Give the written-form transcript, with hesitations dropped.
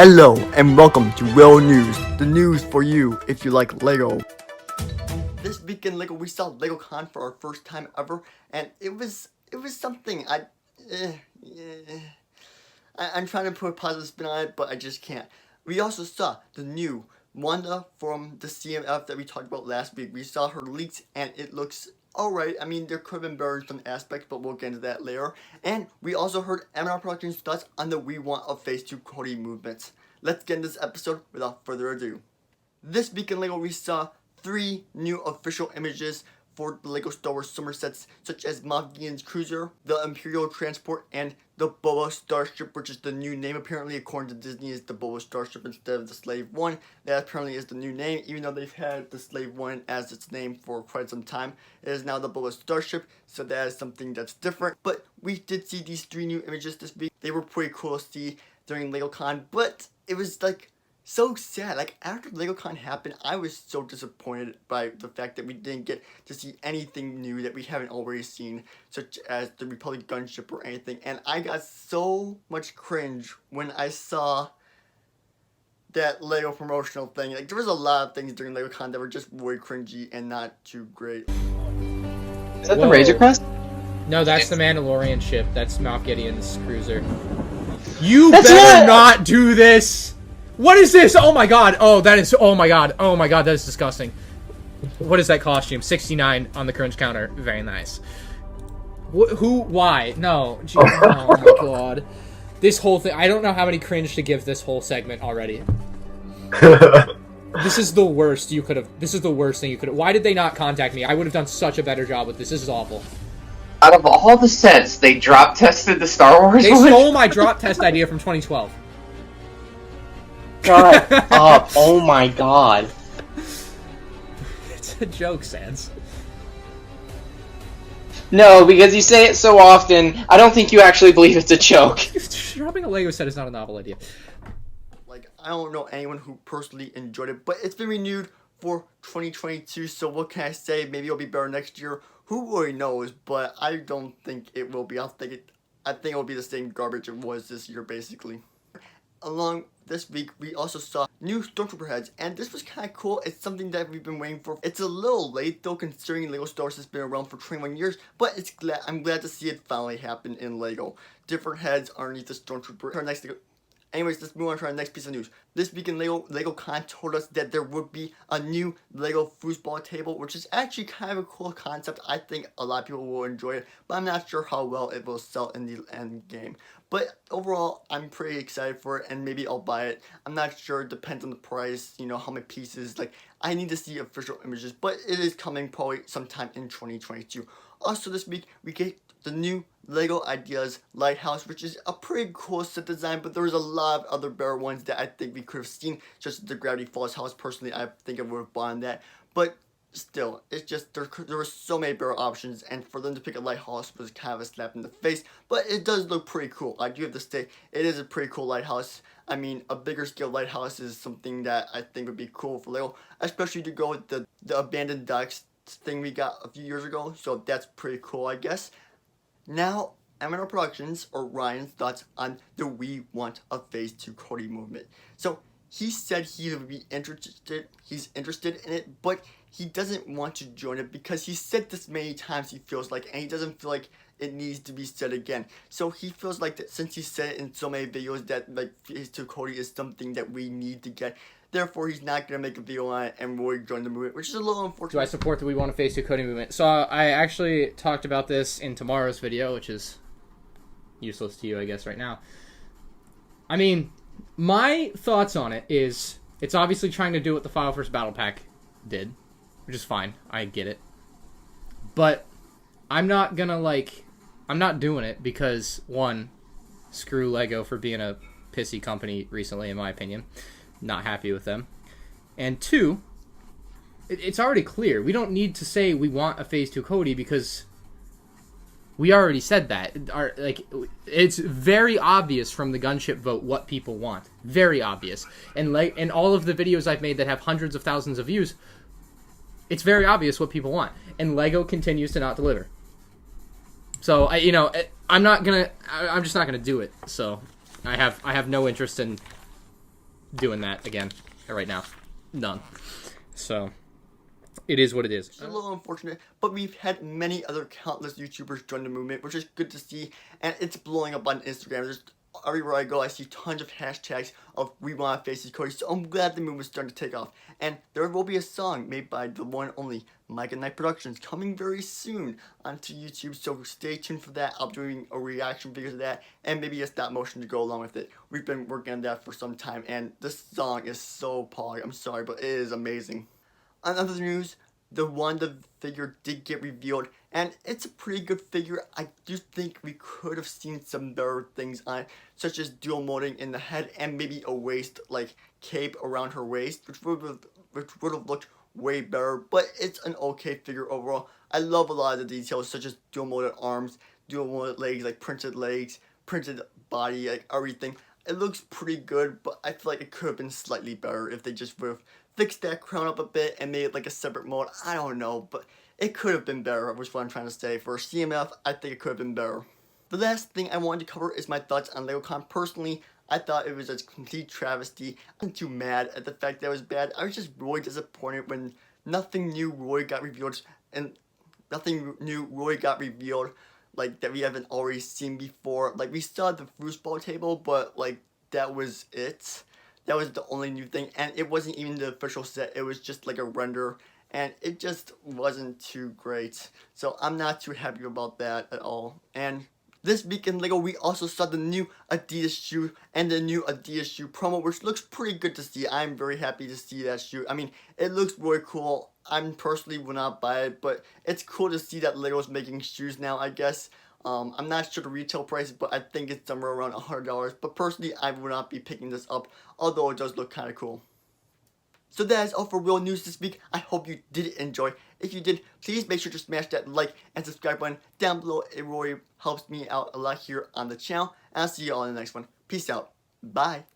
Hello and welcome to Real News, the news for you if you like Lego. This week in Lego we saw LegoCon for our first time ever, and it was something. I'm trying to put a positive spin on it, but I just can't. We also saw the new Wanda from the CMF that we talked about last week. We saw her leaks and it looks alright. I mean, there could have been better in some aspects, but we'll get into that later. And we also heard M&R Productions' thoughts on the We Want a Phase 2 Cody movements. Let's get into this episode without further ado. This week in Lego we saw 3 new official images for the Lego Star Wars summer sets, such as Moff Gideon's cruiser, the Imperial Transport, and the Boba Starship, which is the new name apparently according to Disney is the Boba Starship instead of the Slave One. That apparently is the new name, even though they've had the Slave One as its name for quite some time. It is now the Boba Starship, so that is something that's different. But we did see these 3 new images this week. They were pretty cool to see during LegoCon, but it was like so sad. Like, after LegoCon happened, I was so disappointed by the fact that we didn't get to see anything new that we haven't already seen, such as the Republic gunship or anything. And I got so much cringe when I saw that Lego promotional thing. Like, there was a lot of things during LegoCon that were just way cringy and not too great. Is that the Razor Crest? No, that's the Mandalorian ship. That's Moff Gideon's cruiser. You better not do this! What is this? Oh my god. Oh, that is... Oh my god. Oh my god, that is disgusting. What is that costume? 69 on the cringe counter. Very nice. Who? Why? No. Jeez. Oh my god. This whole thing... I don't know how many cringe to give this whole segment already. This is the worst you could have... This is the worst thing you could have... Why did they not contact me? I would have done such a better job with this. This is awful. Out of all the sets, they drop tested the Star Wars They one? stole my drop test idea from 2012. Shut up. Oh my god. It's a joke, Sans. No, because you say it so often, I don't think you actually believe it's a joke. Dropping a Lego set is not a novel idea. Like, I don't know anyone who personally enjoyed it, but it's been renewed for 2022, so what can I say? Maybe it'll be better next year. Who really knows? But I don't think it will be. I think it'll be the same garbage it was this year, basically. Along this week, we also saw new Stormtrooper heads, and this was kind of cool. It's something that we've been waiting for. It's a little late, though, considering Lego Star Wars has been around for 21 years, but I'm glad to see it finally happen in Lego. Different heads underneath the Stormtrooper. Anyways, let's move on to our next piece of news. This week in LegoCon told us that there would be a new Lego Foosball table, which is actually kind of a cool concept. I think a lot of people will enjoy it, but I'm not sure how well it will sell in the end game. But overall, I'm pretty excited for it, and maybe I'll buy it. I'm not sure. It depends on the price, you know, how many pieces. Like, I need to see official images, but it is coming probably sometime in 2022. Also this week, we get the new Lego Ideas Lighthouse, which is a pretty cool set design, but there was a lot of other better ones that I think we could have seen, such as the Gravity Falls house. Personally, I think I would have bought that, but still, it's just, there were so many better options, and for them to pick a lighthouse was kind of a slap in the face, but it does look pretty cool. I do have to say, it is a pretty cool lighthouse. I mean, a bigger scale lighthouse is something that I think would be cool for Lego, especially to go with the abandoned docks thing we got a few years ago, so that's pretty cool, I guess. Now, M&R Productions, or Ryan's thoughts on the We Want a Phase 2 Cody movement. So, he said he would be interested, he's interested in it, but he doesn't want to join it because he said this many times he feels like, and he doesn't feel like it needs to be said again. So he feels like that since he said it in so many videos that like Phase 2 Cody is something that we need to get, therefore he's not going to make a video on it and really join the movement, which is a little unfortunate. Do I support the We Want a Phase 2 Cody movement? So I actually talked about this in tomorrow's video, which is useless to you, I guess, right now. I mean, my thoughts on it is, it's obviously trying to do what the File First Battle Pack did, which is fine. I get it. But I'm not doing it because, one, screw Lego for being a pissy company recently, in my opinion. Not happy with them. And two, it's already clear. We don't need to say we want a Phase 2 Cody because we already said that. It's very obvious from the gunship vote what people want. Very obvious. And all of the videos I've made that have hundreds of thousands of views, it's very obvious what people want. And Lego continues to not deliver. So I'm just not gonna do it. So I have no interest in doing that again right now. None. So it is what it is. It's a little unfortunate, but we've had many other countless YouTubers join the movement, which is good to see, and it's blowing up on Instagram. Everywhere I go, I see tons of hashtags of "We Want Faces Cody," so I'm glad the movement's starting to take off. And there will be a song made by the one and only Mike and Knight Productions coming very soon onto YouTube, so stay tuned for that. I'll be doing a reaction video to that, and maybe a stop motion to go along with it. We've been working on that for some time, and this song is so pog. I'm sorry, but it is amazing. On other news, the Wanda figure did get revealed, and it's a pretty good figure. I do think we could have seen some better things on it, such as dual molding in the head and maybe a waist, like cape around her waist, which would have looked way better, but it's an okay figure overall. I love a lot of the details, such as dual molded arms, dual molded legs, printed body, like everything. It looks pretty good, but I feel like it could have been slightly better if they just would have fixed that crown up a bit and made it like a separate mold. I don't know, but it could have been better, which is what I'm trying to say. For CMF, I think it could have been better. The last thing I wanted to cover is my thoughts on LegoCon. Personally, I thought it was a complete travesty. I wasn't too mad at the fact that it was bad. I was just really disappointed when nothing new really got revealed, like that we haven't already seen before. Like, we saw the Foosball table, but like that was it. That was the only new thing, and it wasn't even the official set. It was just like a render, and it just wasn't too great. So I'm not too happy about that at all. And this week in LEGO, we also saw the new Adidas shoe and the new Adidas shoe promo, which looks pretty good to see. I'm very happy to see that shoe. I mean, it looks really cool. I personally will not buy it, but it's cool to see that LEGO's making shoes now, I guess. I'm not sure the retail price, but I think it's somewhere around $100. But personally, I will not be picking this up, although it does look kind of cool. So that is all for real news this week. I hope you did enjoy. If you did, please make sure to smash that like and subscribe button down below. It really helps me out a lot here on the channel. And I'll see you all in the next one. Peace out. Bye.